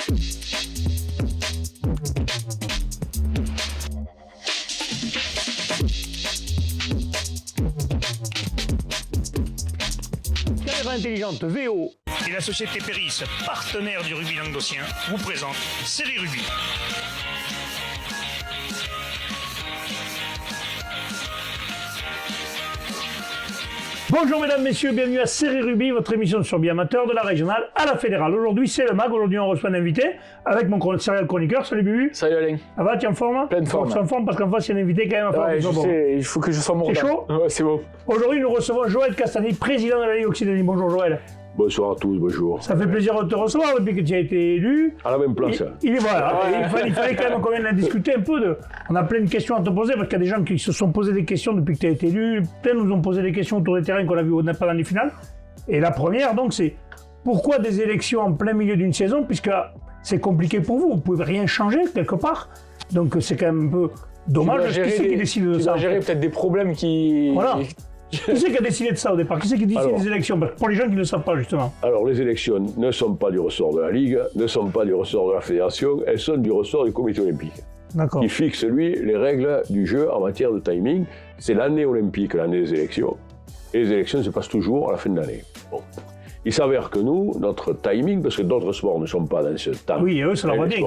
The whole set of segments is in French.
Caméra intelligente VO. Et la société Péris, partenaire du rugby languedocien, vous présente Série Rugby. Bonjour mesdames, messieurs, bienvenue à Série Rugby, votre émission sur rugby amateur de la régionale à la fédérale. Aujourd'hui c'est le MAG, aujourd'hui on reçoit un invité avec mon serial chroniqueur. Salut Bubu. Salut Alain. Ça va, tu es en forme? Pleine forme. Tu es en forme parce qu'en face il y a un invité quand même à faire. Ouais, je sais, il faut que je sois mordant. C'est chaud? Ouais, c'est beau. Aujourd'hui nous recevons Joël Castagny, président de la Ligue Occitanie. Bonjour Joël. Bonsoir à tous, bonjour. Ça fait plaisir de te recevoir depuis que tu as été élu. À la même place. Il fallait quand même qu'on vienne en discuter un peu. On a plein de questions à te poser parce qu'il y a des gens qui se sont posé des questions depuis que tu as été élu. Plein nous ont posé des questions autour des terrains qu'on a vu pendant les finales. Et la première, donc, c'est pourquoi des élections en plein milieu d'une saison, puisque c'est compliqué pour vous, vous ne pouvez rien changer quelque part. Donc c'est quand même un peu dommage. Qui c'est qui décide de ça? Tu dois gérer peut-être des problèmes qui... Voilà. Qui c'est qui a décidé de ça au départ? Qui c'est qui décide des élections? Pour les gens qui ne le savent pas, justement. Alors, les élections ne sont pas du ressort de la Ligue, ne sont pas du ressort de la Fédération, elles sont du ressort du Comité olympique. D'accord. Qui fixe, lui, les règles du jeu en matière de timing. C'est l'année olympique, l'année des élections. Et les élections se passent toujours à la fin de l'année. Bon. Il s'avère que nous, notre timing, parce que d'autres sports ne sont pas dans ce temps. Oui, eux, ça leur va bien.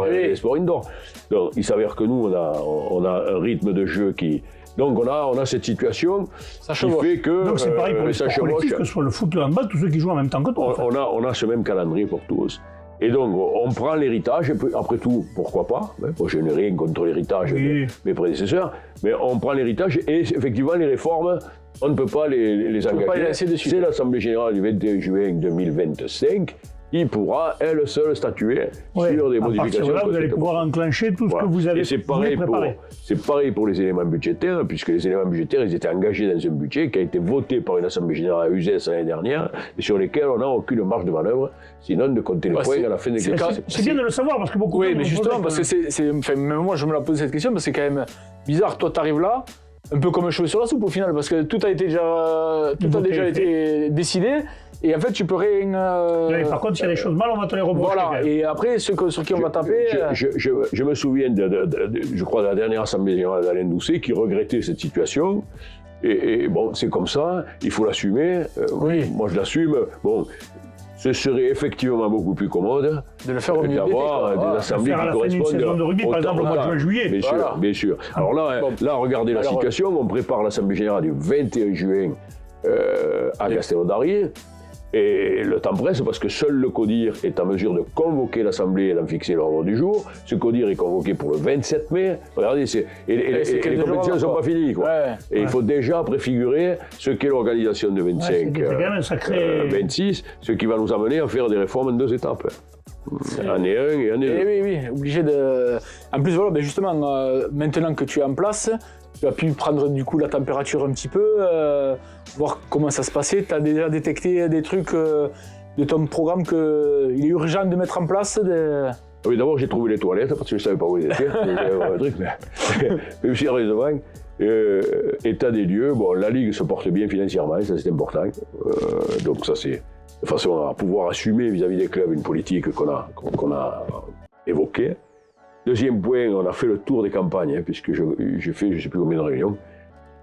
Les sports indoor. Donc, il s'avère que nous, on a un rythme de jeu qui... Donc on a cette situation qui fait que... Donc c'est pareil pour les sports collectifs, que ce soit le foot, le handball, tous ceux qui jouent en même temps que toi. On a ce même calendrier pour tous. Et donc on prend l'héritage, après tout, pourquoi pas, hein, je n'ai rien contre l'héritage de mes prédécesseurs, mais on prend l'héritage et effectivement les réformes, on ne peut pas les engager. C'est l'Assemblée Générale du 21 juin 2025 qui pourra, elle seule, statuer sur des modifications. Là, vous allez pouvoir enclencher tout ce que vous avez préparé. C'est pareil pour les éléments budgétaires, puisque les éléments budgétaires, ils étaient engagés dans un budget qui a été voté par une Assemblée Générale à UZES l'année dernière, et sur lesquels on n'a aucune marge de manœuvre, sinon de compter les points à la fin des exercices. C'est bien de le savoir, parce que beaucoup de gens... Oui, mais justement, parce que même moi, je me la pose cette question, parce que c'est quand même bizarre. Toi, tu arrives là, un peu comme un cheveu sur la soupe au final, parce que tout a déjà été décidé. Et en fait, tu peux rien... par contre, s'il y a des choses mal, on va te les reprocher. Voilà, et après, ceux sur qui on va taper... Je me souviens, je crois, de la dernière Assemblée Générale d'Alain Doucet qui regrettait cette situation. Et bon, c'est comme ça, il faut l'assumer. Oui, moi, je l'assume. Bon, ce serait effectivement beaucoup plus commode de le faire au milieu d'avoir des assemblées qui correspondent de rugby, par exemple, au mois de juin-juillet. Bien sûr. Alors là, regardez la situation. On prépare l'Assemblée Générale du 21 juin à Castelnaudary. Et le temps presse parce que seul le CODIR est en mesure de convoquer l'Assemblée et d'en fixer l'ordre du jour. Ce CODIR est convoqué pour le 27 mai. Regardez, les compétitions ne sont pas finies. Et il faut déjà préfigurer ce qu'est l'organisation de 25, 26, ce qui va nous amener à faire des réformes en 2 étapes. Année 1 et année 2. Oui, obligé de... En plus, voilà, justement, maintenant que tu es en place, tu as pu prendre du coup la température un petit peu, voir comment ça se passait. Tu as déjà détecté des trucs de ton programme qu'il est urgent de mettre en place Oui, d'abord j'ai trouvé les toilettes parce que je ne savais pas où ils étaient. Mais sérieusement, état des lieux, bon, la Ligue se porte bien financièrement, ça c'est important. Donc ça c'est de façon à pouvoir assumer vis-à-vis des clubs une politique qu'on a évoquée. Deuxième point, on a fait le tour des campagnes, hein, puisque j'ai fait je ne sais plus combien de réunions.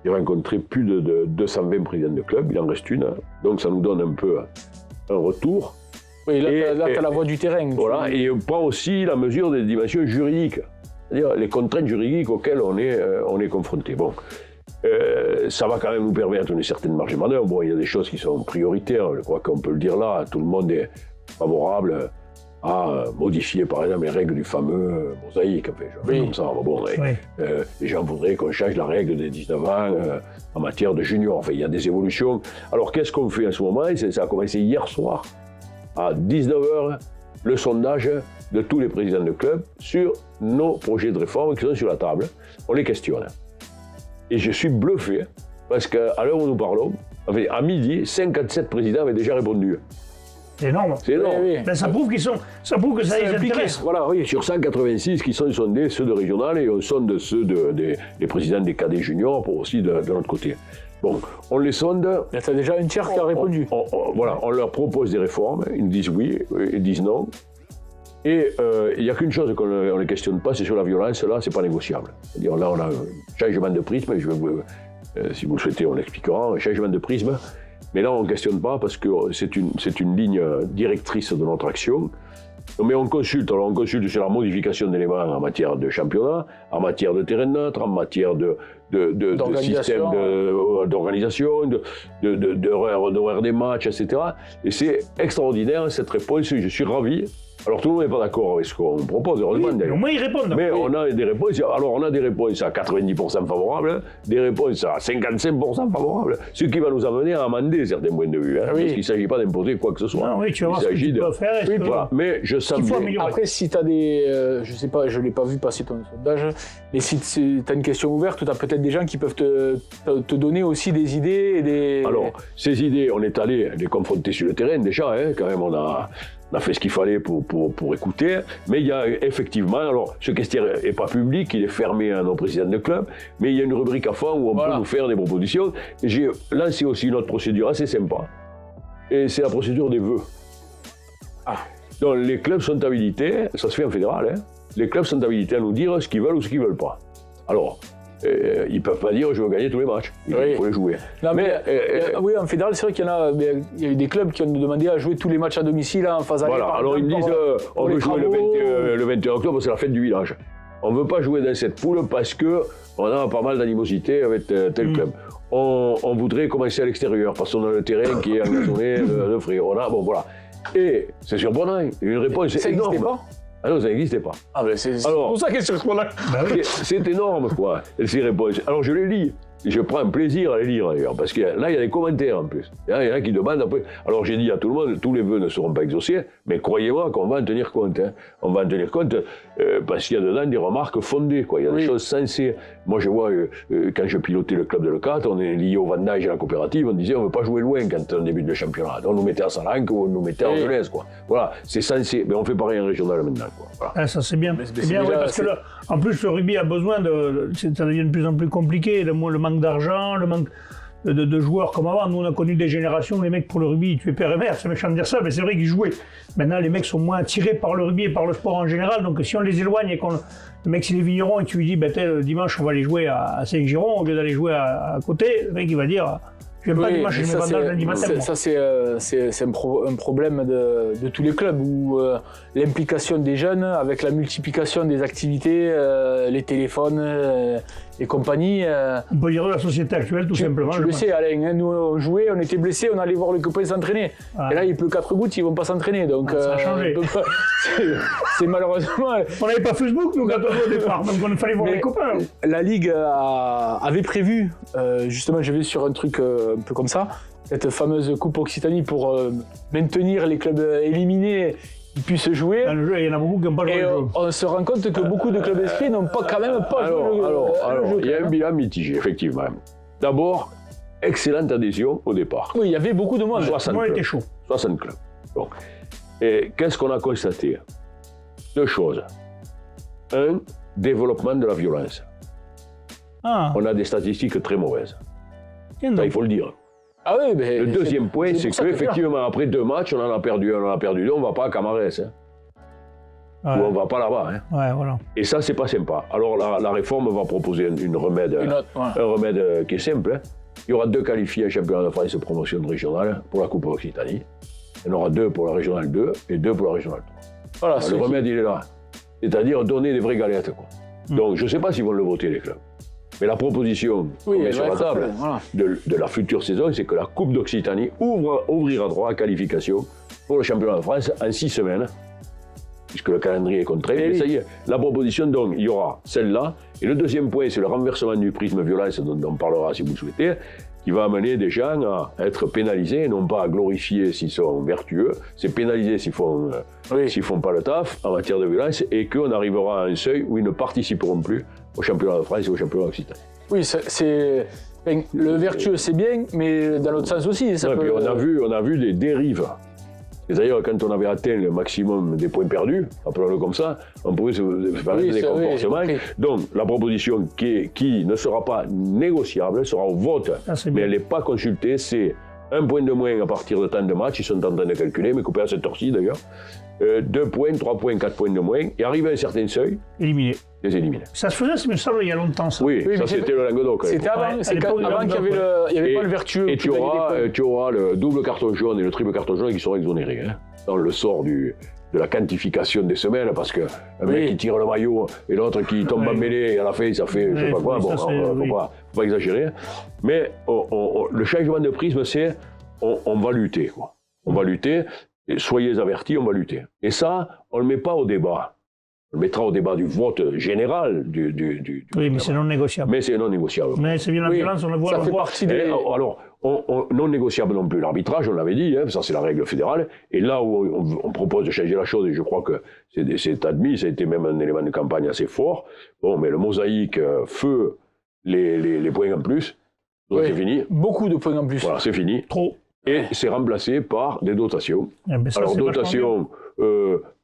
J'ai rencontré plus de 220 présidents de clubs, il en reste une, donc ça nous donne un peu un retour. Oui, là tu as la voie du terrain. Voilà, et on prend aussi la mesure des dimensions juridiques, c'est-à-dire les contraintes juridiques auxquelles on est confronté. Bon, ça va quand même nous permettre une certaine marge de manœuvre. Bon, il y a des choses qui sont prioritaires, je crois qu'on peut le dire là, tout le monde est favorable à modifier par exemple les règles du fameux mosaïque, comme ça. Bon, les gens voudraient qu'on change la règle des 19 ans en matière de junior. Enfin, il y a des évolutions. Alors qu'est-ce qu'on fait en ce moment? Ça a commencé hier soir, à 19h, le sondage de tous les présidents de clubs sur nos projets de réforme qui sont sur la table. On les questionne. Et je suis bluffé, parce qu'à l'heure où nous parlons, enfin, à midi, 57 présidents avaient déjà répondu. C'est énorme. C'est énorme. Oui. Ben, ça prouve que ça les intéresse. Voilà, oui. Sur 186 qui sont sondés, ceux de régional, et on sonde ceux des présidents des cadets juniors pour aussi de l'autre côté. Bon, on les sonde. Il y a déjà un tiers qui a répondu. Voilà, on leur propose des réformes, ils nous disent oui, ils disent non. Et il n'y a qu'une chose qu'on ne questionne pas, c'est sur la violence, là, c'est pas négociable. C'est-à-dire, là, on a un changement de prisme, si vous le souhaitez, on l'expliquera, un changement de prisme. Mais là, on ne questionne pas parce que c'est une ligne directrice de notre action. Mais on consulte sur la modification d'éléments en matière de championnat, en matière de terrain neutre, en matière de système d'organisation, d'horaire des matchs, etc. Et c'est extraordinaire cette réponse, je suis ravi. Alors tout le monde n'est pas d'accord avec ce qu'on propose, heureusement. Mais au moins ils répondent. Mais on a des réponses, alors on a des réponses à 90% favorables, des réponses à 55% favorables, ce qui va nous amener à amender certains points de vue, parce qu'il ne s'agit pas d'imposer quoi que ce soit. Non, oui, tu vas voir ce que tu peux faire. Voilà. Mais je savais. Après, si tu as des... je ne sais pas, je ne l'ai pas vu passer ton sondage, mais si tu as une question ouverte, tu as peut-être des gens qui peuvent te donner aussi des idées et des... Alors, ces idées, on est allé les confronter sur le terrain déjà, quand même, on a fait ce qu'il fallait pour écouter, mais il y a effectivement, alors ce questionnaire n'est pas public, il est fermé à nos présidents de club, mais il y a une rubrique à fond où on peut nous faire des propositions. J'ai lancé aussi une autre procédure assez sympa, et c'est la procédure des vœux. Donc les clubs sont habilités, ça se fait en fédéral, les clubs sont habilités à nous dire ce qu'ils veulent ou ce qu'ils ne veulent pas. Alors, ils ne peuvent pas dire je veux gagner tous les matchs, il faut les jouer. Non, oui, en fédéral, c'est vrai qu'il y a eu des clubs qui ont demandé à jouer tous les matchs à domicile en phase aller. Voilà, alors ils me disent on veut jouer le 21 octobre, c'est la fête du village. On ne veut pas jouer dans cette poule parce qu'on a pas mal d'animosité avec tel club. On voudrait commencer à l'extérieur parce qu'on a le terrain qui est engazonné de frais. Bon voilà. Et c'est surprenant, une réponse énorme. Ça n'existait pas ? Ah non, ça n'existait pas. Ah ben c'est pour ça qu'elle se surprend là. C'est énorme, quoi, ces réponses. Alors je les lis. Et je prends un plaisir à les lire d'ailleurs, parce que là, il y a des commentaires en plus. Il y en a qui demandent après. Alors j'ai dit à tout le monde, tous les vœux ne seront pas exaucés, mais croyez-moi qu'on va en tenir compte. On va en tenir compte parce qu'il y a dedans des remarques fondées, quoi. Il y a des choses sensées. Moi, je vois, quand je pilotais le club de Leucate, on est lié au vendage et à la coopérative, on disait on ne veut pas jouer loin quand on débute le championnat. On nous mettait à Salanque ou on nous mettait à Angelès, quoi. Voilà, c'est sensé. Mais on fait pareil en régional maintenant, quoi. Voilà. Ah, ça c'est bien. C'est bien, parce que là, en plus, le rugby a besoin ça devient de plus en plus compliqué. Le manque d'argent, le manque de joueurs comme avant. Nous, on a connu des générations, les mecs pour le rugby, ils tuaient père et mère, c'est méchant de dire ça, mais c'est vrai qu'ils jouaient. Maintenant, les mecs sont moins attirés par le rugby et par le sport en général, donc si on les éloigne et le mec, s'il est vigneron et tu lui dis, le dimanche, on va aller jouer à Saint-Giron, au lieu d'aller jouer à côté, le mec, il va dire, je n'aime pas dimanche, je vais pas lundi matin. Ça, c'est un problème de tous les clubs où l'implication des jeunes, avec la multiplication des activités, les téléphones et compagnie. On peut dire la société actuelle, tout simplement. Tu le sais, Alain, nous on jouait, on était blessés, on allait voir les copains s'entraîner. Et là, il pleut 4 gouttes, ils ne vont pas s'entraîner. Donc, ça a changé. C'est malheureusement. On n'avait pas Facebook, nous, quand on jouait au départ, donc on fallait voir les copains. La Ligue avait prévu, justement, je vais sur un truc un peu comme ça, cette fameuse Coupe Occitanie pour maintenir les clubs éliminés. Ils puissent jouer. Dans le jeu, il y en a beaucoup qui n'ont pas joué. Et on se rend compte que beaucoup de clubs inscrits n'ont quand même pas joué le jeu. Alors, il y a un bilan mitigé, effectivement. D'abord, excellente adhésion au départ. Oui, il y avait beaucoup de monde. 60 Moi, clubs. était chaud. 60 clubs. Bon. Et qu'est-ce qu'on a constaté? Deux choses. Un, développement de la violence. On a des statistiques très mauvaises. Ça, il faut le dire. Ah oui, mais le deuxième point, c'est qu'effectivement, après 2 matchs, on en a perdu un, on en a perdu 2, on ne va pas à Camarès. Ou on ne va pas là-bas. Ouais, voilà. Et ça, c'est pas sympa. Alors la réforme va proposer un remède qui est simple. Il y aura 2 qualifiés à championnat de France promotion régionale pour la Coupe Occitanie. Il y en aura 2 pour la régionale 2 et 2 pour la régionale 3. Voilà, le remède, il est là. C'est-à-dire donner des vraies galettes, quoi. Donc je ne sais pas s'ils vont le voter, les clubs. Mais la proposition qu'on met sur la table de la future saison, c'est que la Coupe d'Occitanie ouvrira droit à qualification pour le championnat de France en 6 semaines, puisque le calendrier est contraint. Mais ça y est, la proposition, donc, il y aura celle-là. Et le deuxième point, c'est le renversement du prisme violence, dont on parlera si vous le souhaitez, qui va amener des gens à être pénalisés, non pas à glorifier s'ils sont vertueux, c'est pénaliser s'ils font pas le taf en matière de violence, et qu'on arrivera à un seuil où ils ne participeront plus au championnat de France et au championnat occitan. Oui, le vertueux c'est bien, mais dans l'autre sens aussi. Ça peut... puis on a vu des dérives. Et d'ailleurs, quand on avait atteint le maximum des points perdus, appelons-le comme ça, on pouvait se faire des comportements. Donc, la proposition qui ne sera pas négociable, sera au vote, mais elle n'est pas consultée, c'est 1 point de moins à partir de temps de match, ils sont en train de calculer, mes copains à cette heure-ci d'ailleurs, 2 points, 3 points, 4 points de moins, et arrivé à un certain seuil, Éliminé. les éliminer. Ça se faisait, il me semble, il y a longtemps, ça. Oui, Oui, ça mais c'était le Languedoc. C'était avant, Ouais, c'est à l'époque, avant qu'il y avait pas le vertueux. Et qui tu gagnait des points. auras le double carton jaune et le triple carton jaune qui seront exonérés. Hein, dans le sort de la quantification des semaines, parce qu'un mec qui tire le maillot et l'autre qui tombe en mêlée, et à la fin, ça fait je sais pas quoi. ça, Faut pas exagérer. Mais le changement de prisme, c'est on va lutter. Quoi. On va lutter. Et soyez avertis, on va lutter. Et ça, on ne le met pas au débat. On le mettra au débat du vote général. Oui, mais c'est non négociable. Mais c'est non négociable. Mais c'est bien la violence, on le voit. Ça fait partie des... Alors, non négociable non plus l'arbitrage, on l'avait dit, hein, ça c'est la règle fédérale. Et là où on propose de changer la chose, et je crois que c'est admis, ça a été même un élément de campagne assez fort. Bon, mais le mosaïque, feu, les points en plus, donc c'est fini. Beaucoup de points en plus. Voilà, c'est fini. Trop. Et c'est remplacé par des dotations. Eh ben ça, Alors, c'est dotation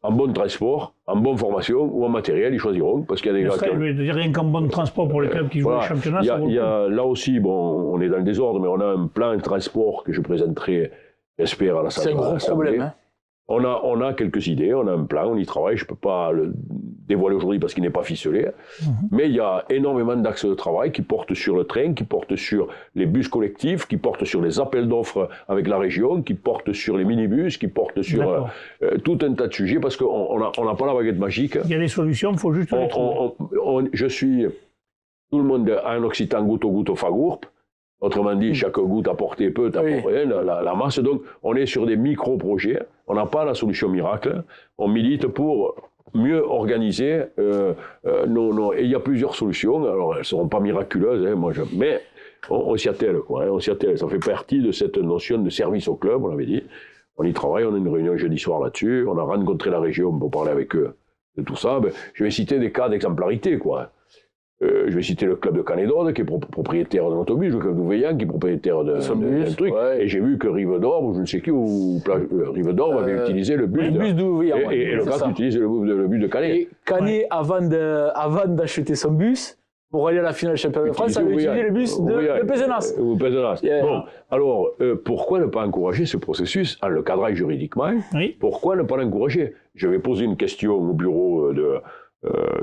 en bon transport, en bonne formation ou en matériel, ils choisiront, parce qu'il y a des gars qui... Je veux dire, rien qu'en bon transport pour les clubs qui jouent Voilà. le championnat, ça vaut Il y le coup. a, là aussi, bon, on est dans le désordre, mais on a un plan de transport que je présenterai, j'espère, à la C'est un gros problème. Hein. On a quelques idées, on a un plan, on y travaille. Je ne peux pas le dévoiler aujourd'hui parce qu'il n'est pas ficelé. Mais il y a énormément d'axes de travail qui portent sur le train, qui portent sur les bus collectifs, qui portent sur les appels d'offres avec la région, qui portent sur les minibus, qui portent sur tout un tas de sujets parce qu'on n'a pas la baguette magique. Il y a des solutions, il faut juste les trouver. Tout le monde a un occitan goutte au goutte au fagourpe. Autrement dit, chaque goutte apportée peut apporter la masse. Donc, on est sur des micro-projets. On n'a pas la solution miracle. On milite pour mieux organiser. Et il y a plusieurs solutions. Alors, elles ne seront pas miraculeuses, hein, mais on s'y attelle, quoi. Hein, on s'y attelle. Ça fait partie de cette notion de service au club, on l'avait dit. On y travaille. On a une réunion jeudi soir là-dessus. On a rencontré la région pour parler avec eux de tout ça. Ben, je vais citer des cas d'exemplarité, quoi. Je vais citer le club de Canédode, qui est propriétaire d'un autobus, le club d'Ouveillan, qui est propriétaire d'un truc. Ouais. Et j'ai vu que Rive d'Or, ou je ne sais qui, Rive d'Or avait utilisé le bus d'Ouveillan. Et le gars qui utilise le bus de Canet. Et Canet, avant d'acheter son bus, pour aller à la finale du championnat de France, avait utilisé le bus de Pézenas. Bon, alors, pourquoi ne pas encourager ce processus en le cadrant juridiquement? Pourquoi ne pas l'encourager? Je vais poser une question au bureau de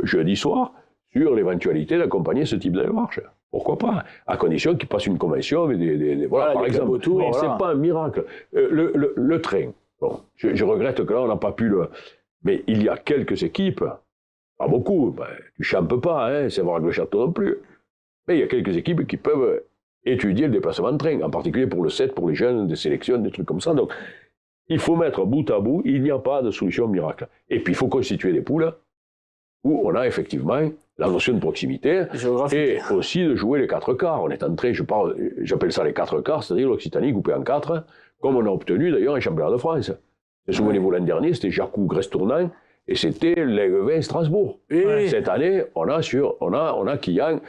jeudi soir sur l'éventualité d'accompagner ce type de démarche. Pourquoi pas? À condition qu'il passe une convention, voilà, par exemple. Mais c'est pas un miracle. Le train, bon, je regrette que là, on n'a pas pu le... Mais il y a quelques équipes, pas beaucoup, tu champes pas, hein, c'est voir le château non plus. Mais il y a quelques équipes qui peuvent étudier le déplacement de train, en particulier pour le 7, pour les jeunes, des sélections, des trucs comme ça. Donc, il faut mettre bout à bout, il n'y a pas de solution miracle. Et puis, il faut constituer des poules où on a effectivement la notion de proximité et aussi de jouer les 4 quarts. On est en train, j'appelle ça les 4 quarts, c'est-à-dire l'Occitanie coupée en 4, comme on a obtenu d'ailleurs un championnat de France. Souvenez-vous, l'an dernier, c'était Jacou-Grèce-Tournant et c'était l'Aiguevin Strasbourg. Et cette année, on a Quillan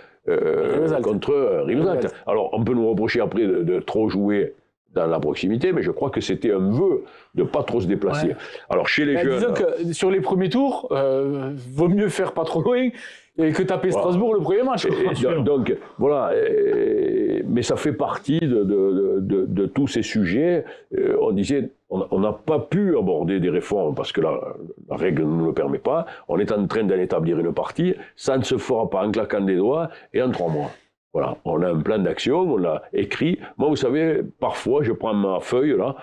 contre Rivesaltes. Alors, on peut nous reprocher après de trop jouer dans la proximité, mais je crois que c'était un vœu de ne pas trop se déplacer. Ouais. Alors, chez les jeunes... Disons que sur les premiers tours, vaut mieux faire pas trop loin et que taper Strasbourg le premier match. Donc, voilà. Mais ça fait partie de tous ces sujets. On disait, on n'a pas pu aborder des réformes parce que la règle ne nous le permet pas. On est en train d'en établir une partie. Ça ne se fera pas en claquant des doigts et en 3 mois. Voilà, on a un plan d'action, on l'a écrit. Moi, vous savez, parfois, je prends ma feuille, là,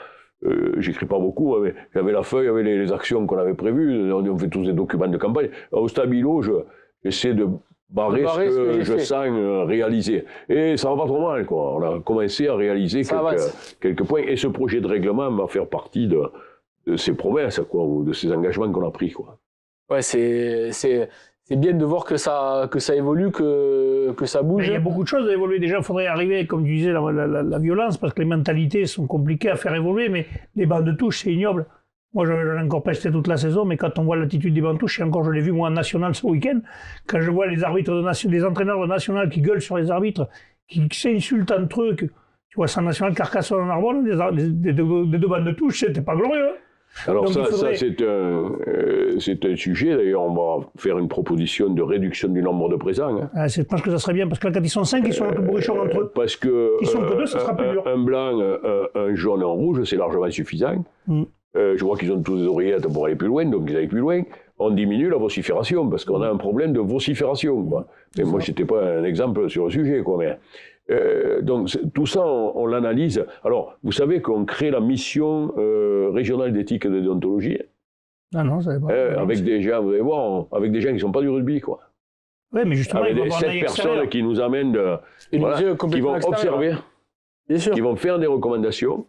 j'écris pas beaucoup, mais j'avais la feuille avec les actions qu'on avait prévues, on fait tous des documents de campagne. Au stabilo, j'essaie de barrer ce que je sens réaliser. Et ça va pas trop mal, quoi. On a commencé à réaliser quelques points, et ce projet de règlement va faire partie de ces promesses, quoi, ou de ces engagements qu'on a pris, quoi. Ouais, c'est bien de voir que ça évolue, que ça bouge. Mais il y a beaucoup de choses à évoluer. Déjà, il faudrait arriver, comme tu disais, la violence, parce que les mentalités sont compliquées à faire évoluer, mais les bancs de touche, c'est ignoble. Moi, j'en ai encore pesté toute la saison, mais quand on voit l'attitude des bancs de touche, et encore, je l'ai vu, moi, en national ce week-end, quand je vois les arbitres les entraîneurs de national qui gueulent sur les arbitres, qui s'insultent entre eux, tu vois, ça en national, Carcassonne en Arbonne, des deux bancs de touche, c'était pas glorieux. Alors donc, ça c'est un sujet, d'ailleurs on va faire une proposition de réduction du nombre de présents. Hein. Je pense que ça serait bien, parce que là quand ils sont 5, ils sont un peu bourrichons entre eux. Parce que ils sont que 2, ça sera plus dur. Un blanc, un jaune et un rouge, c'est largement suffisant. je vois qu'ils ont tous des oreillettes pour aller plus loin, donc ils allaient plus loin. On diminue la vocifération, parce qu'on a un problème de vocifération, quoi. Mais moi, je n'étais pas un exemple sur le sujet, quoi. Mais, donc, tout ça, on l'analyse. Alors, vous savez qu'on crée la mission régionale d'éthique et de déontologie. Ah non, ça va pas. Avec des gens, vous allez voir, avec des gens qui ne sont pas du rugby, quoi. Oui, mais justement, avec il va y avoir un 7 œil personnes extérieur. qui nous amènent, qui vont observer, qui vont faire des recommandations,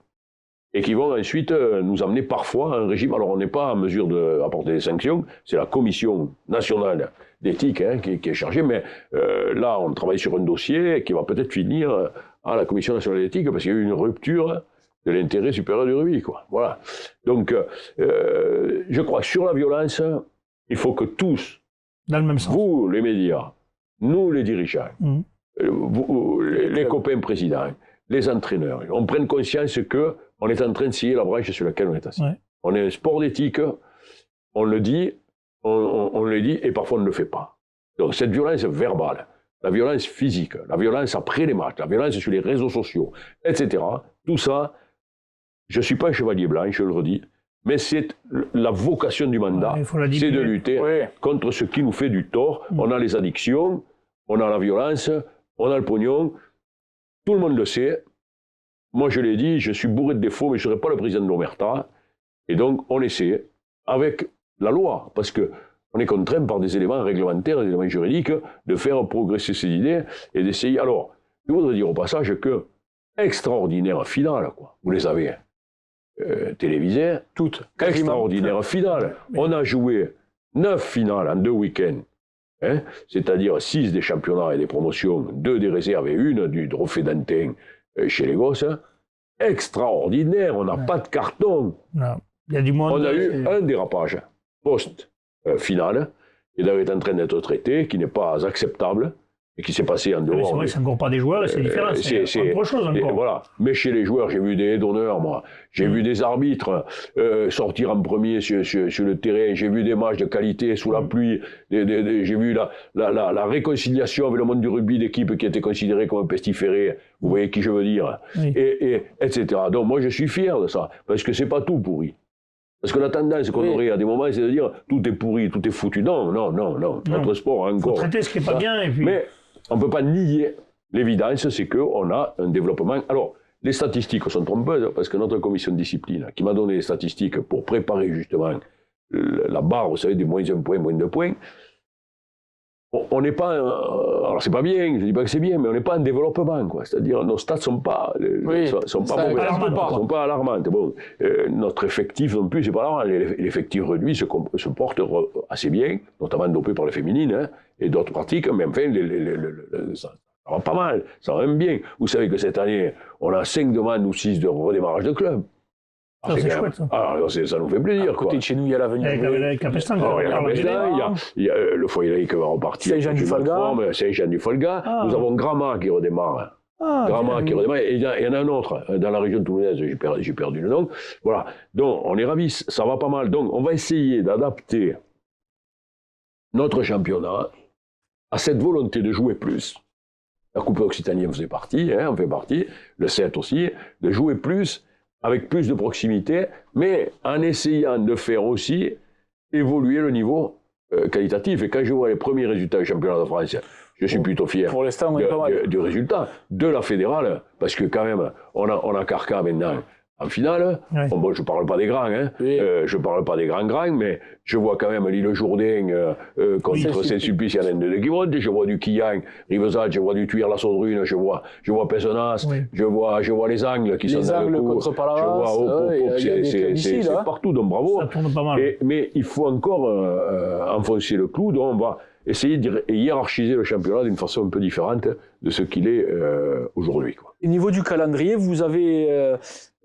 et qui vont ensuite nous amener parfois à un régime. Alors, on n'est pas en mesure d'apporter des sanctions, c'est la Commission nationale d'éthique qui est chargée, mais là, on travaille sur un dossier qui va peut-être finir à la Commission nationale d'éthique, parce qu'il y a eu une rupture de l'intérêt supérieur du rugby, quoi. Voilà. Donc, je crois que sur la violence, il faut que tous, dans le même sens, vous, les médias, nous, les dirigeants, vous, les copains présidents, les entraîneurs, on prenne conscience qu'on est en train de scier la branche sur laquelle on est assis. Ouais. On est un sport d'éthique, on le dit, on le dit, et parfois on ne le fait pas. Donc cette violence verbale, la violence physique, la violence après les matchs, la violence sur les réseaux sociaux, etc., tout ça, je ne suis pas un chevalier blanc, je le redis, mais c'est la vocation du mandat, c'est de lutter contre ce qui nous fait du tort. On a les addictions, on a la violence, on a le pognon, tout le monde le sait. Moi, je l'ai dit, je suis bourré de défauts, mais je ne serai pas le président de l'Omerta. Et donc, on essaie, avec la loi, parce qu'on est contraint par des éléments réglementaires, des éléments juridiques, de faire progresser ces idées et d'essayer. Alors, je voudrais dire au passage que, extraordinaire finale, quoi. Vous les avez télévisées, toutes, extraordinaire finale. On a joué 9 finales en 2 week-ends. C'est-à-dire 6 des championnats et des promotions, 2 des réserves et 1 du trophée d'Antin chez les gosses. Extraordinaire, on n'a pas de carton. Non. Il y a du monde. On a eu un dérapage post-finale, qui est en train d'être traité, qui n'est pas acceptable, et qui s'est passé en dehors. C'est vrai que c'est encore pas des joueurs, et c'est différent, c'est autre chose encore. Voilà. Mais chez les joueurs, j'ai vu des donneurs, moi. J'ai vu des arbitres sortir en premier sur le terrain. J'ai vu des matchs de qualité sous la pluie. J'ai vu la réconciliation avec le monde du rugby d'équipe qui était considérée comme un pestiféré. Vous voyez qui je veux dire. Oui. Etc. Donc moi, je suis fier de ça, parce que c'est pas tout pourri. Parce que la tendance qu'on aurait à des moments, c'est de dire tout est pourri, tout est foutu. Non. Notre sport a encore. Il faut traiter ce qui n'est pas bien. Et puis... Mais on ne peut pas nier l'évidence, c'est qu'on a un développement. Alors, les statistiques sont trompeuses, parce que notre commission de discipline, qui m'a donné les statistiques pour préparer justement la barre, vous savez, des moins 1 point, moins 2 points, on n'est pas. Alors, c'est pas bien, je ne dis pas que c'est bien, mais on n'est pas en développement, quoi. C'est-à-dire, nos stats ne sont pas mauvaises, sont pas alarmantes. Bon, notre effectif non plus, c'est pas alarmant. L'effectif réduit se porte assez bien, notamment dopé par les féminines et d'autres pratiques, mais enfin, ça va pas mal, ça va même bien. Vous savez que cette année, on a 5 demandes ou 6 de redémarrage de club. Ah, c'est chouette, ça. Alors, ça nous fait plaisir. À côté de chez nous, il y a l'avenir. Avec Capestan. Il y a le foyer laïque qui va repartir. Saint-Jean-du-Folga. Nous avons Gramma qui redémarre. Qui redémarre. Et il y en a un autre dans la région toulonnaise, j'ai perdu le nom. Voilà. Donc, on est ravis, ça va pas mal. Donc, on va essayer d'adapter notre championnat à cette volonté de jouer plus. La Coupe Occitanie en faisait partie, on fait partie, le 7 aussi, de jouer plus, avec plus de proximité, mais en essayant de faire aussi évoluer le niveau qualitatif. Et quand je vois les premiers résultats du championnat de France, je suis plutôt fier du résultat de la fédérale, parce que quand même, on a Carca maintenant en finale. Oui. Bon, je ne parle pas des grands, je ne parle pas des grands, mais je vois quand même l'île Jourdain contre Saint-Sulpice, il y en a deux qui montent, je vois du Quillan, Rivesaltes, je vois du Tuir-la-Saudrune, je vois Pézenas, je vois les Angles qui sont dans le coup, contre Palavas, c'est partout, donc bravo. Ça tourne pas mal. Mais il faut encore enfoncer le clou, donc on va essayer de hiérarchiser le championnat d'une façon un peu différente de ce qu'il est aujourd'hui. Au niveau du calendrier, vous avez,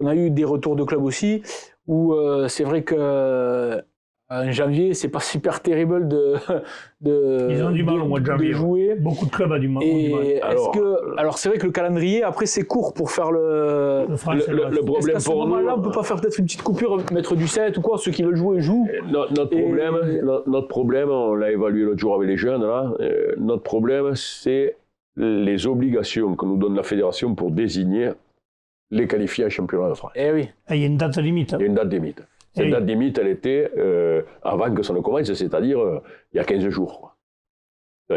on a eu des retours de clubs aussi, où c'est vrai que en janvier, c'est pas super terrible ils ont du mal au mois de janvier. Jouer. Beaucoup de clubs ont du mal. Alors c'est vrai que le calendrier, après c'est court pour faire le problème pour nous. Là, on peut pas faire peut-être une petite coupure, mettre du 7 ou quoi, ceux qui veulent jouer jouent. Notre problème, on l'a évalué l'autre jour avec les jeunes, là, notre problème, c'est les obligations que nous donne la fédération pour désigner les qualifiés en championnat de France. Eh oui. Il y a une date limite. Il y a une date limite. Cette date limite, elle était avant que ça ne commence, c'est-à-dire il y a 15 jours. Quoi.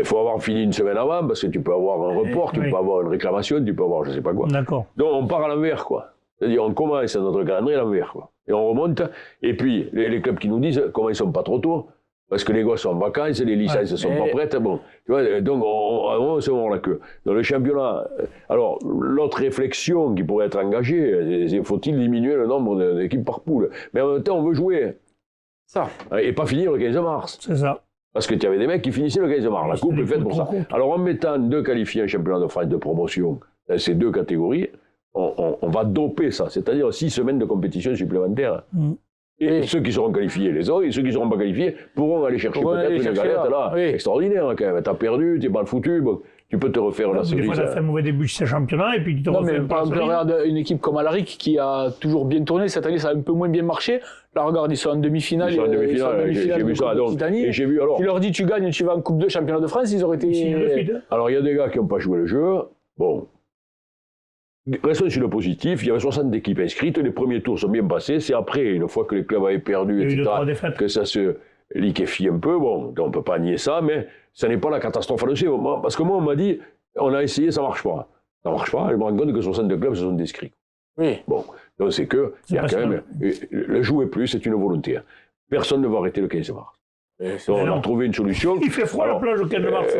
Il faut avoir fini une semaine avant, parce que tu peux avoir un report, tu peux avoir une réclamation, tu peux avoir je ne sais pas quoi. D'accord. Donc on part à l'envers, quoi. C'est-à-dire on commence notre calendrier à l'envers, quoi. Et on remonte, et puis les clubs qui nous disent comment ils ne sont pas trop tôt, parce que les gosses sont en vacances, les licences ne sont pas prêtes, bon. Tu vois, donc on se mord la queue. Dans le championnat, alors l'autre réflexion qui pourrait être engagée, c'est faut-il diminuer le nombre d'équipes par poule? Mais en même temps, on veut jouer. Ça. Et pas finir le 15 mars. C'est ça. Parce que tu avais des mecs qui finissaient le 15 mars. La coupe est faite pour ça. Alors en mettant 2 qualifiés en championnat de France de promotion dans ces 2 catégories, on va doper ça. C'est-à-dire 6 semaines de compétition supplémentaire. Et ceux qui seront qualifiés les ont, et ceux qui ne seront pas qualifiés pourront aller chercher peut-être une galette là, extraordinaire quand même. T'as perdu, t'es pas le foutu, bon, tu peux te refaire la série. Des fois, t'as fait un mauvais début de ce championnat, et puis tu te refais. Par exemple, regarde une équipe comme Alaric qui a toujours bien tourné. Cette année, ça a un peu moins bien marché. Là, regarde, ils sont en demi-finale. Ils sont en demi-finale, j'ai vu ça. Donc, et j'ai vu alors. Tu leur dis, tu gagnes, tu vas en Coupe de Championnat de France, ils auraient été. Alors, il y a des gars qui n'ont pas joué le jeu. Bon. Restons sur le positif, il y avait 60 équipes inscrites, les premiers tours sont bien passés, c'est après, une fois que les clubs avaient perdu, etc., que ça se liquéfie un peu, bon, on ne peut pas nier ça, mais ça n'est pas la catastrophe annoncée, parce que moi on m'a dit, on a essayé, ça ne marche pas. Ça ne marche pas, je me rends compte que 62 clubs se sont inscrits. Oui. Bon, donc c'est que, il y a quand même, le jouer plus, c'est une volonté. Personne ne va arrêter le 15 mars. Donc, on a trouvé une solution. Il fait froid la plage au 15 mars.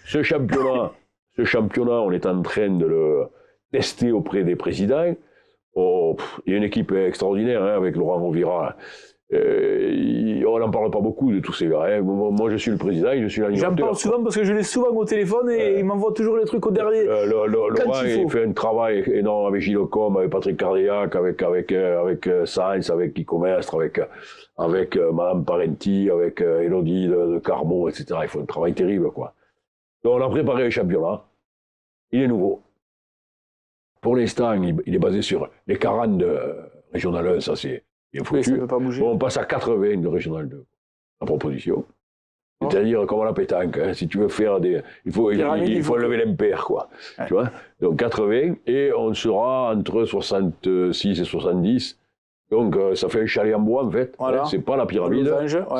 Ce championnat, on est en train de le testé auprès des présidents. Oh, il y a une équipe extraordinaire hein, avec Laurent Rovira. On n'en parle pas beaucoup de tous ces gars. Hein. Moi, je suis le président, je suis l'animateur. J'en parle souvent parce que je l'ai souvent au téléphone et il m'envoie toujours les trucs au dernier. Laurent, il fait un travail énorme avec Gilles Combe, avec Patrick Cardiac, avec Sainz, avec Guy Comestre, avec Madame Parenti, avec Élodie de Carmo, etc. Il faut un travail terrible, quoi. Donc, on a préparé le championnat. Il est nouveau. Pour l'instant, il est basé sur les 40 de Régional 1, ça c'est bien foutu. Oui, ça ne peut pas bouger. Bon, on passe à 80 de Régional 2, la proposition. C'est-à-dire, comme à la pétanque, hein, si tu veux faire des... Il faut lever l'impair, quoi. Ouais. Tu vois. Donc 80, et on sera entre 66 et 70. Donc ça fait un chalet en bois, en fait. Voilà. Hein, c'est pas la pyramide,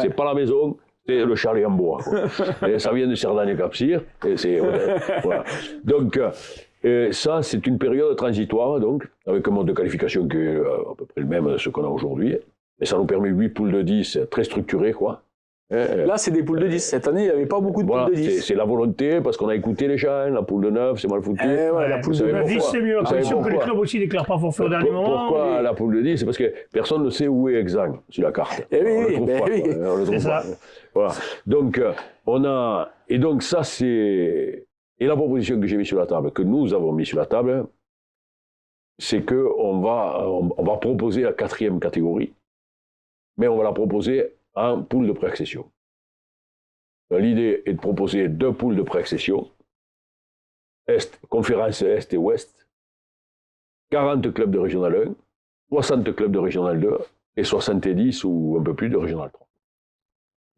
c'est pas la maison, c'est le chalet en bois. Et ça vient de Cerdagne-Capcir, et c'est... voilà. Donc... ça, c'est une période transitoire, donc, avec un mode de qualification qui est à peu près le même de ce qu'on a aujourd'hui. Et ça nous permet 8 poules de 10 très structurées, quoi. Là, c'est des poules de 10. Cette année, il n'y avait pas beaucoup de poules de 10. C'est la volonté, parce qu'on a écouté les gens, la poule de 9, c'est mal foutu. La poule de 10, c'est mieux. Attention que les clubs aussi ne déclarent pas forfait au dernier moment. Pourquoi la poule de 10? C'est parce que personne ne sait où est exact sur la carte. On le trouve pas. Voilà. Donc, et donc, ça, c'est... Et la proposition que j'ai mise sur la table, que nous avons mis sur la table, c'est qu'on va proposer la 4e catégorie, mais on va la proposer en poule de préaccession. L'idée est de proposer 2 poules de préaccession, conférence Est et Ouest, 40 clubs de Régional 1, 60 clubs de Régional 2 et 70 ou un peu plus de Régional 3.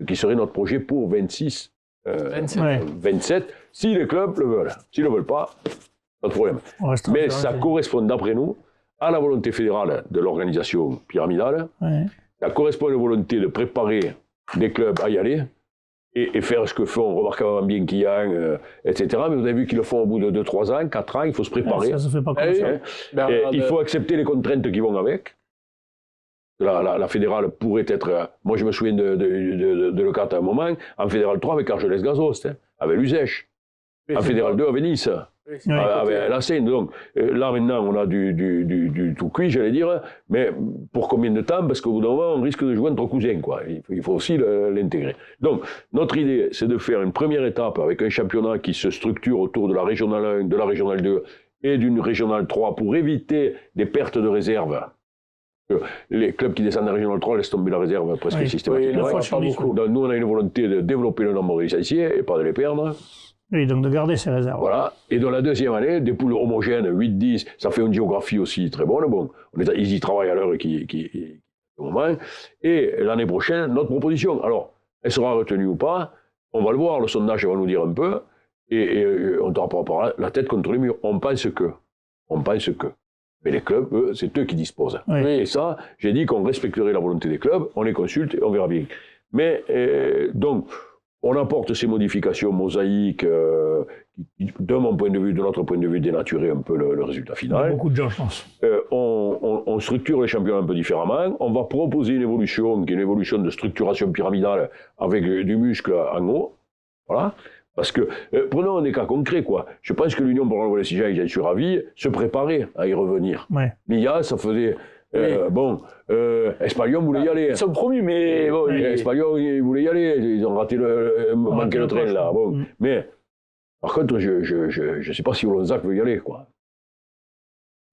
Ce qui serait notre projet pour 27, si les clubs le veulent. S'ils ne le veulent pas, pas de problème. Mais ça correspond, d'après nous, à la volonté fédérale de l'organisation pyramidale. Ouais. Ça correspond à la volonté de préparer des clubs à y aller et faire ce que font remarquablement bien Quillan, etc. Mais vous avez vu qu'ils le font au bout de 2-3 ans, 4 ans, il faut se préparer. Ça se fait pas comme ça. Il faut accepter les contraintes qui vont avec. La fédérale pourrait être... moi, je me souviens de le cas à un moment, en fédéral 3 avec Argelès Gazost, avec l'Uzèche. En fédéral 2 avec Nice. Avec la Seine. Donc là, maintenant, on a du tout cuit, j'allais dire. Mais pour combien de temps? Parce qu'au bout d'un moment, on risque de jouer entre cousins, quoi. Il faut aussi l'intégrer. Donc, notre idée, c'est de faire une première étape avec un championnat qui se structure autour de la Régionale 1, de la Régionale 2 et d'une Régionale 3 pour éviter des pertes de réserve. Les clubs qui descendent en Régional 3 laissent tomber la réserve presque systématiquement. Donc nous, on a une volonté de développer le nombre de licenciés et pas de les perdre. Oui, donc de garder ces réserves. Voilà. Et dans la deuxième année, des poules homogènes, 8-10, ça fait une géographie aussi très bonne. Bon, ils y travaillent à l'heure au moment. Et l'année prochaine, notre proposition. Alors, elle sera retenue ou pas, on va le voir, le sondage va nous dire un peu, et on ne tapera pas la tête contre les murs. On pense que. Mais les clubs, eux, c'est eux qui disposent. Oui. Et ça, j'ai dit qu'on respecterait la volonté des clubs, on les consulte et on verra bien. Mais donc, on apporte ces modifications mosaïques qui, de mon point de vue, de notre point de vue, dénaturer un peu le résultat final. Beaucoup de gens, je pense. On structure les championnats un peu différemment. On va proposer une évolution qui est une évolution de structuration pyramidale avec du muscle en haut. Voilà. Parce que, prenons des cas concrets, quoi. Je pense que l'Union pour le Volleyball, j'en suis ravi, se préparait à y revenir. Ouais. L'IA, ça faisait... Espalion voulait y aller. Ils sont promus, mais bon, Espalion, ils voulaient y aller. Ils ont raté manqué le train, là. Bon. Mais, par contre, je sais pas si Olonzac veut y aller, quoi.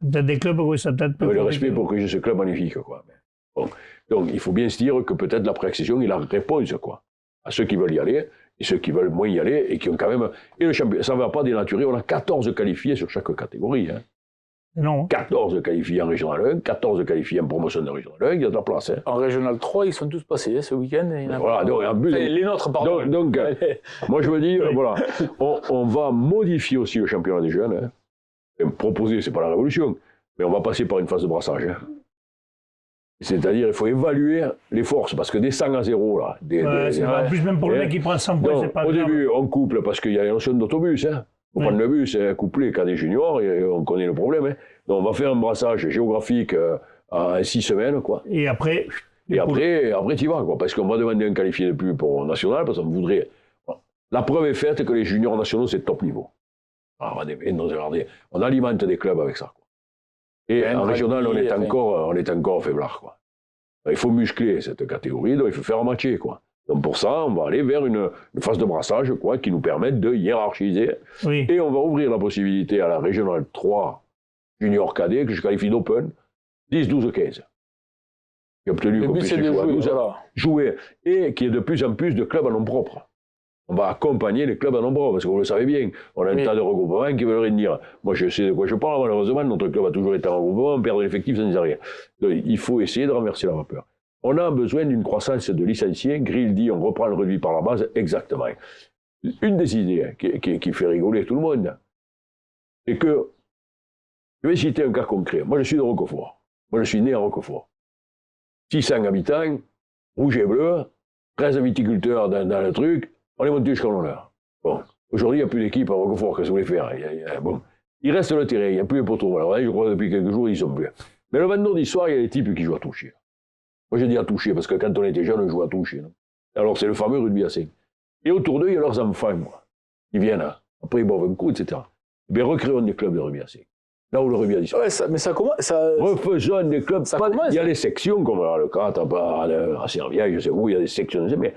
Peut-être des clubs, oui, ça peut-être... Avec le respect pour que j'ai ce club magnifique, quoi. Mais, bon. Donc, il faut bien se dire que peut-être la pré-accession, il a réponse, quoi. À ceux qui veulent y aller, et ceux qui veulent moins y aller, et qui ont quand même... Et le championnat, ça ne va pas dénaturer, on a 14 qualifiés sur chaque catégorie, hein. Non. 14 qualifiés en Régional 1, 14 qualifiés en promotion de Régional 1, il y a de la place. Hein. En Régional 3, ils sont tous passés ce week-end. Voilà, donc, en plus, les nôtres, pardon. Donc moi je me dis, voilà, on va modifier aussi le championnat des jeunes. Hein. Et proposer, c'est pas la révolution, mais on va passer par une phase de brassage. Hein. C'est-à-dire, il faut évaluer les forces, parce que des 100 à 0, là... En plus, même pour le mec qui prend 100 points, c'est pas au grave. début, on couple, parce qu'il y a les notions d'autobus, hein. Faut prendre le bus, couplé qu'à des juniors, et on connaît le problème. Hein. Donc on va faire un brassage géographique en 6 semaines, quoi. Et après... après tu y vas, quoi. Parce qu'on va demander un qualifié de plus pour national, parce qu'on voudrait... La preuve est faite que les juniors nationaux, c'est top niveau. Alors, on alimente des clubs avec ça, quoi. Et en régional, on est encore faiblard, quoi. Il faut muscler cette catégorie, donc il faut faire un matcher, quoi. Donc pour ça, on va aller vers une phase de brassage, quoi, qui nous permette de hiérarchiser. Oui. Et on va ouvrir la possibilité à la Régionale 3 Junior Cadet, que je qualifie d'Open, 10, 12, 15. Qui a obtenu qu'on puisse jouer. Et qui est de plus en plus de clubs à nom propre. On va accompagner les clubs à nom propre, parce que vous le savez bien, on a un tas de regroupements qui veulent rien dire. Moi, je sais de quoi je parle, malheureusement, notre club a toujours été en regroupement, on perd l'effectif, ça ne dit rien. Donc, il faut essayer de renverser la vapeur. On a besoin d'une croissance de licenciés. Grill dit on reprend le rugby par la base. Exactement. Une des idées qui fait rigoler tout le monde, c'est que, je vais citer un cas concret. Moi, je suis de Roquefort. Moi, je suis né à Roquefort. 600 habitants, rouge et bleu, 13 viticulteurs dans le truc, on est monté jusqu'à l'honneur. Bon, aujourd'hui, il n'y a plus d'équipe à Roquefort, qu'est-ce que vous voulez faire? Bon. Il reste le terrain, il n'y a plus les poteaux. Alors, je crois que depuis quelques jours, ils sont plus. Mais le vendredi soir, il y a des types qui jouent à toucher. Moi, j'ai dit à toucher, parce que quand on était jeune, on jouait à toucher. Non. Alors, c'est le fameux rugby à 5. Et autour d'eux, il y a leurs enfants, moi. Ils viennent, hein. Après, ils boivent un coup, etc. Mais recréons des clubs de rugby à 5. Là où le rugby a disparu. Ouais, mais ça commence. Refaisons des clubs. Il y a ça. les sections, comme le 4, à Servières, je sais où, il y a des sections. Mais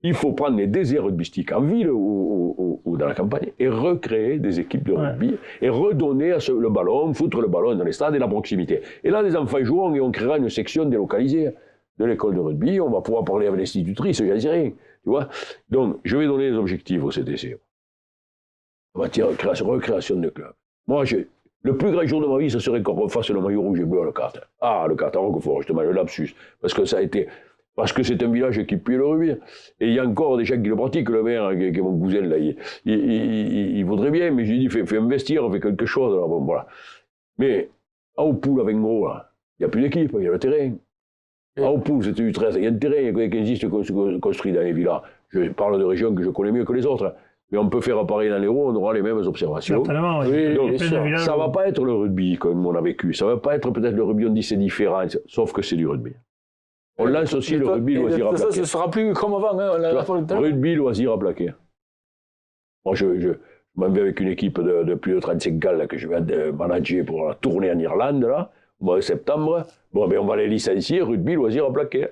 il faut prendre les déserts rugbystiques en ville ou dans la campagne et recréer des équipes de rugby et redonner le ballon, foutre le ballon dans les stades et la proximité. Et là, les enfants joueront et on créera une section délocalisée de l'école de rugby, on va pouvoir parler avec l'institutrice, j'en sais rien, tu vois. Donc, je vais donner les objectifs au CTC. En matière de recréation de clubs. Moi, le plus grand jour de ma vie, ça serait qu'on refasse le maillot rouge et bleu à le 4. Ah, le 4 à Roquefort, justement, le lapsus. Parce que c'est un village qui pue le rugby. Et il y a encore des gens qui le pratiquent, le maire, qui est mon cousin, là, il voudrait bien, mais j'ai dit, fais investir, fais quelque chose. Alors, bon, voilà. Mais, à Oupoul, avec Gros, il n'y a plus d'équipe, il y a le terrain. À Oupoul, c'était du 13, il y a un terrain qui existe construit dans les villas. Je parle de régions que je connais mieux que les autres. Mais on peut faire pareil dans l'Hérault, on aura les mêmes observations. Certainement, oui. Oui, donc, ça ne va pas être le rugby comme on a vécu. Ça ne va pas être peut-être le rugby, on dit c'est différent, sauf que c'est du rugby. On lance aussi le rugby loisir à plaquer. Ça ne sera plus comme avant. Hein, rugby loisir à plaquer. Moi, je m'en vais avec une équipe de plus de 35 gars là, que je vais manager pour la tournée en Irlande, là, au mois de septembre. Bon, ben, on va les licencier, rugby loisir à plaquer.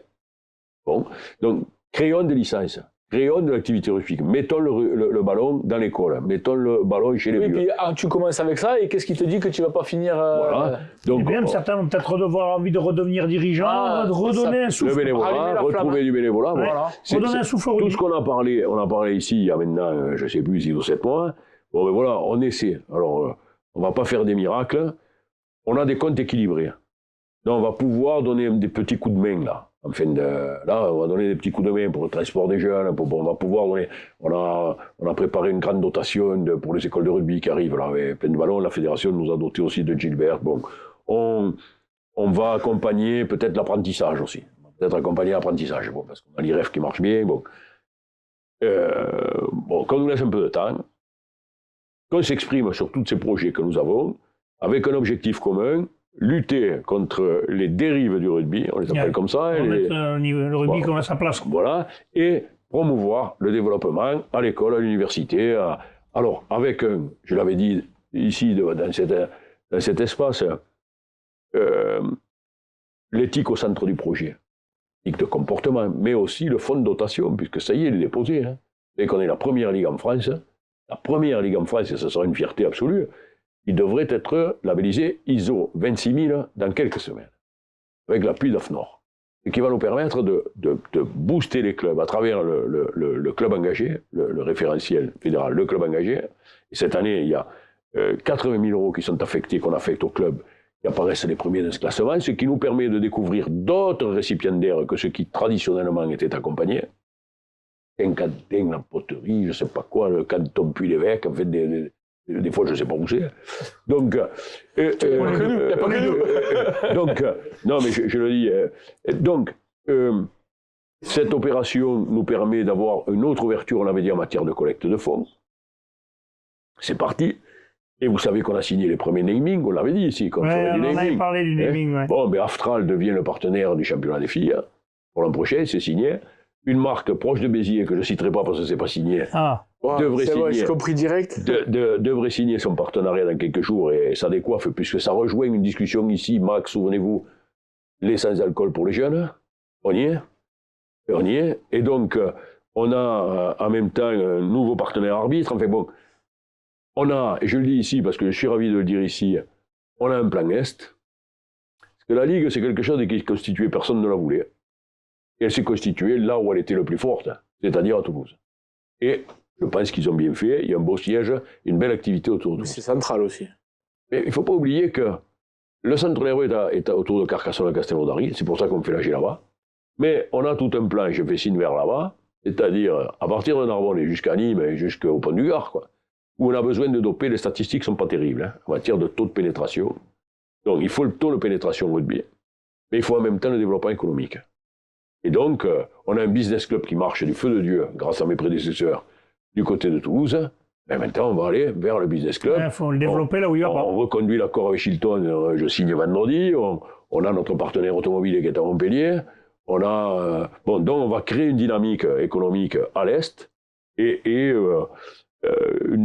Bon, donc, créons des licences. Créons de l'activité rugby. Mettons le ballon dans l'école. Mettons le ballon chez les vieux. Et puis tu commences avec ça, et qu'est-ce qui te dit que tu ne vas pas finir... Voilà. Donc, et même certains vont peut-être avoir envie de redevenir dirigeants, de redonner un souffle. Le bénévolat, retrouver du bénévolat. Ouais. Voilà. Redonner un souffle au rugby. Tout ce qu'on a parlé, on a parlé ici il y a maintenant, je ne sais plus, 6 ou 7 mois. Bon, ben voilà, on essaie. Alors, on ne va pas faire des miracles. On a des comptes équilibrés. Donc, on va pouvoir donner des petits coups de main, là. Enfin, là, on va donner des petits coups de main pour le transport des jeunes, on va pouvoir donner... On a préparé une grande dotation pour les écoles de rugby qui arrivent, là, avec plein de ballons. La fédération nous a doté aussi de Gilbert. Bon, on va accompagner peut-être l'apprentissage aussi. Peut-être accompagner l'apprentissage, bon, parce qu'on a l'IREF qui marche bien. Bon. Qu'on nous laisse un peu de temps, qu'on s'exprime sur tous ces projets que nous avons, avec un objectif commun, lutter contre les dérives du rugby, on les appelle comme ça. Le rugby comme à sa place. Voilà, et promouvoir le développement à l'école, à l'université. Alors, avec, je l'avais dit ici, dans cet espace, l'éthique au centre du projet, l'éthique de comportement, mais aussi le fonds de dotation, puisque ça y est, il est déposé. Hein. Et qu'on est la première ligue en France, et ça sera une fierté absolue, il devrait être labellisé ISO 26000 dans quelques semaines, avec l'appui d'AFNOR, et qui va nous permettre de booster les clubs à travers le club engagé, le référentiel fédéral, le club engagé. Et cette année, il y a 80 000 € qui sont affectés, qu'on affecte aux clubs qui apparaissent les premiers de ce classement, ce qui nous permet de découvrir d'autres récipiendaires que ceux qui traditionnellement étaient accompagnés. Quincantin, la poterie, je ne sais pas quoi, le canton Puy-l'Évêque, en fait, des fois, je ne sais pas où c'est. Donc, donc, non, mais je le dis. Donc, cette opération nous permet d'avoir une autre ouverture, on l'avait dit, en matière de collecte de fonds. C'est parti. Et vous savez qu'on a signé les premiers naming, on l'avait dit ici. On avait parlé du naming. Ouais. Bon, ben Aftral devient le partenaire du championnat des filles. Hein. Pour l'an prochain, c'est signé. Une marque proche de Béziers, que je ne citerai pas parce que ce n'est pas signé, devrait signer son partenariat dans quelques jours et ça décoiffe, puisque ça rejoint une discussion ici, Max, souvenez-vous, les sans-alcool pour les jeunes, on y est, et donc on a en même temps un nouveau partenaire arbitre, enfin bon, on a, et je le dis ici parce que je suis ravi de le dire ici, on a un plan Est, parce que la Ligue c'est quelque chose qui est constitué, personne ne la voulait. Et elle s'est constituée là où elle était le plus forte, c'est-à-dire à Toulouse. Et je pense qu'ils ont bien fait, il y a un beau siège, une belle activité autour de Toulouse. C'est central aussi. Mais il ne faut pas oublier que le centre nerveux est autour de Carcassonne-Castelnaudary, c'est pour ça qu'on fait l'AG là-bas. Mais on a tout un plan, je fais signe vers là-bas, c'est-à-dire à partir de Narbonne et jusqu'à Nîmes et jusqu'au Pont du Gard, quoi, où on a besoin de doper, les statistiques ne sont pas terribles hein, en matière de taux de pénétration. Donc il faut le taux de pénétration au rugby, mais il faut en même temps le développement économique. Et donc, on a un business club qui marche du feu de Dieu, grâce à mes prédécesseurs, du côté de Toulouse. Mais maintenant, on va aller vers le business club. Il faut le développer là où il va pas. On reconduit l'accord avec Chilton, je signe vendredi. On a notre partenaire automobile qui est à Montpellier. On a, donc on va créer une dynamique économique à l'Est et une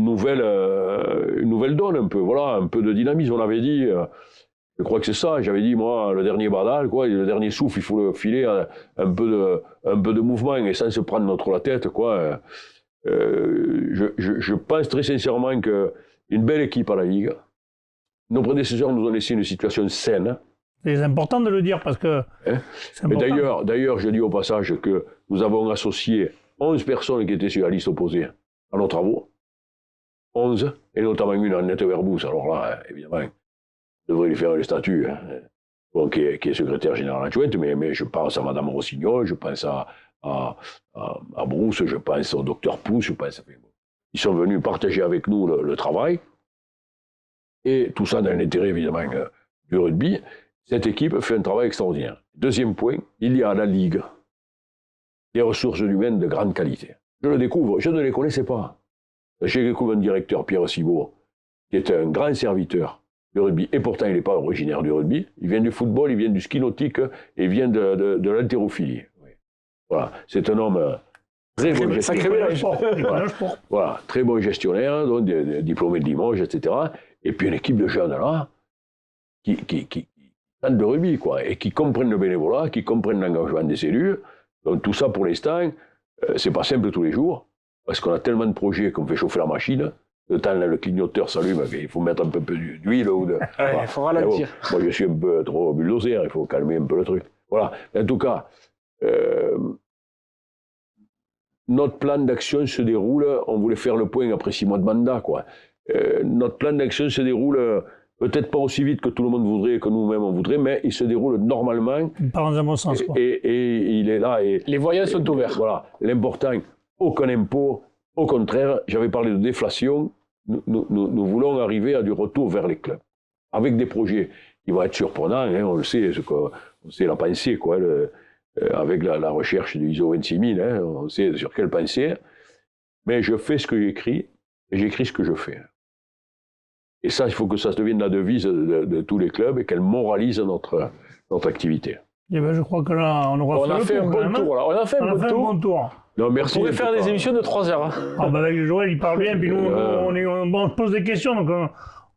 nouvelle donne un peu. Voilà, un peu de dynamisme. On avait dit... Je crois que c'est ça, j'avais dit, moi, le dernier badal, quoi, le dernier souffle, il faut le filer un peu de mouvement et sans se prendre trop la tête, quoi. Je pense très sincèrement qu'une belle équipe à la Ligue, nos prédécesseurs nous ont laissé une situation saine. C'est important de le dire parce que... Mais d'ailleurs, je dis au passage que nous avons associé 11 personnes qui étaient sur la liste opposée à nos travaux. 11, et notamment une Annette Verbous, alors là, évidemment... devrait lui faire le statut, hein. Bon, qui est secrétaire général adjointe, mais je pense à Madame Rossignol, je pense à Brousse, je pense au docteur Pousse, je pense... Ils sont venus partager avec nous le travail, et tout ça dans l'intérêt, évidemment, du rugby. Cette équipe fait un travail extraordinaire. Deuxième point, il y a à la Ligue des ressources humaines de grande qualité. Je le découvre, je ne les connaissais pas. J'ai découvert un directeur, Pierre Cibot, qui est un grand serviteur du rugby, et pourtant il n'est pas originaire du rugby, il vient du football, il vient du ski nautique, et il vient de l'haltérophilie. Voilà, c'est un homme très bon gestionnaire. Voilà, très bon gestionnaire, donc diplômé de Limoges, etc. Et puis une équipe de jeunes là, qui tentent le rugby, quoi, et qui comprennent le bénévolat, qui comprennent l'engagement des cellules. Donc tout ça pour l'instant, c'est pas simple tous les jours, parce qu'on a tellement de projets qu'on fait chauffer la machine. Le temps, là, le clignoteur s'allume, il faut mettre un peu d'huile ou de... Il faut ralentir. Moi, je suis un peu trop bulldozer, il faut calmer un peu le truc. Voilà. En tout cas, notre plan d'action se déroule, on voulait faire le point après 6 mois de mandat, quoi. Notre plan d'action se déroule peut-être pas aussi vite que tout le monde voudrait, que nous-mêmes on voudrait, mais il se déroule normalement. Il part dans un bon sens, quoi. Et il est là. Et, les voyages sont ouverts. Voilà. L'important, aucun impôt. Au contraire, j'avais parlé de déflation. Nous voulons arriver à du retour vers les clubs, avec des projets vont être surprenants, hein, on le sait, on sait la pensée, quoi, avec la recherche de ISO 26000, hein, on sait sur quelle pensée. Mais je fais ce que j'écris, et j'écris ce que je fais. Et ça, il faut que ça devienne la devise de tous les clubs et qu'elle moralise notre activité. Eh ben, je crois que là, on aura fait un bon tour. Là. On a fait un bon tour. Non, merci. On pourrait faire des émissions de 3 heures. Hein. Ah, bah, avec Joël, il parle bien, puis nous, on pose des questions, donc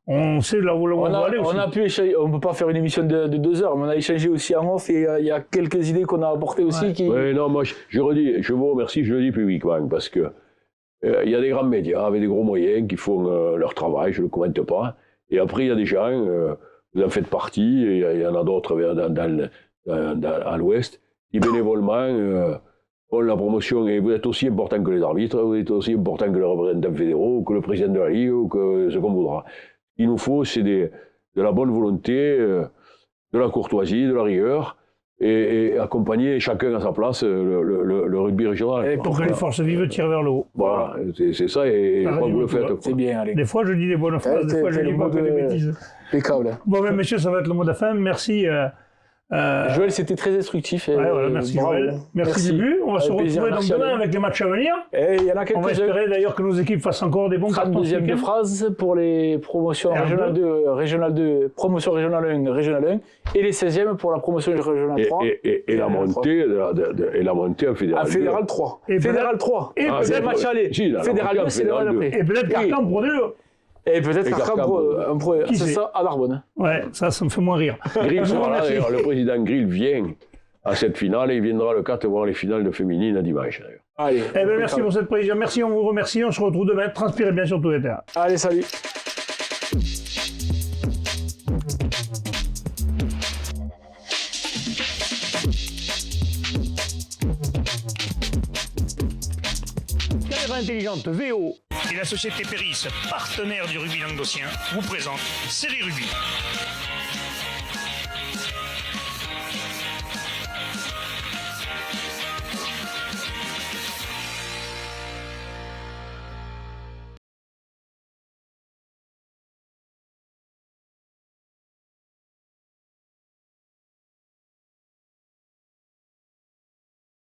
on sait là où on va aller aussi. On ne peut pas faire une émission de 2 heures, mais on a échangé aussi en off et il y a quelques idées qu'on a apportées aussi. Oui, non, moi, je vous remercie, je le dis publiquement, parce que il y a des grands médias avec des gros moyens qui font leur travail, je ne le commente pas. Et après, il y a des gens, vous en faites partie, et il y en a d'autres à l'ouest, qui bénévolement font la promotion. Et vous êtes aussi important que les arbitres, vous êtes aussi important que les représentants fédéraux, ou que le président de la Ligue, ou que ce qu'on voudra. Ce qu'il nous faut, c'est de la bonne volonté, de la courtoisie, de la rigueur, et accompagner chacun à sa place le rugby régional. Et pour que les forces vives tirent vers le haut. Voilà, c'est ça, et je crois que vous le faites. C'est bien, allez. Des fois, je dis des bonnes phrases, des fois, je dis pas que des bêtises. Impeccable. Bon, ben, messieurs, ça va être le mot de la fin. Merci. Joël, c'était très instructif. Ouais, voilà, merci Joël. Merci Bubu. On va se retrouver donc demain avec les matchs à venir. Et il y en a On va espérer d'ailleurs que nos équipes fassent encore des bons cartons. 32e de phrase pour les promotions régionales 2, régional 2, promotion régionale 1, régional 1, et les 16e pour la promotion régionale 3. Et la montée en fédéral 2. Fédéral 3. Et Fédéral 3. Et c'est le match aller. Fédéral 2, c'est le match après. Et peut-être Carcan pour 2. Et peut-être Carcan pour c'est ça, à Narbonne. Ouais, ça me fait moins rire. Grill sera là, d'ailleurs. Le président Grill vient à cette finale et il viendra le 4 voir les finales de féminines à dimanche, d'ailleurs. Allez. Eh ben, merci pour cette précision. Merci, on vous remercie. On se retrouve demain. Transpirez bien sur tous les terrains. Allez, salut. Caméra intelligente VO. Et la société Péris, partenaire du rugby languedocien, vous présente Série Rugby.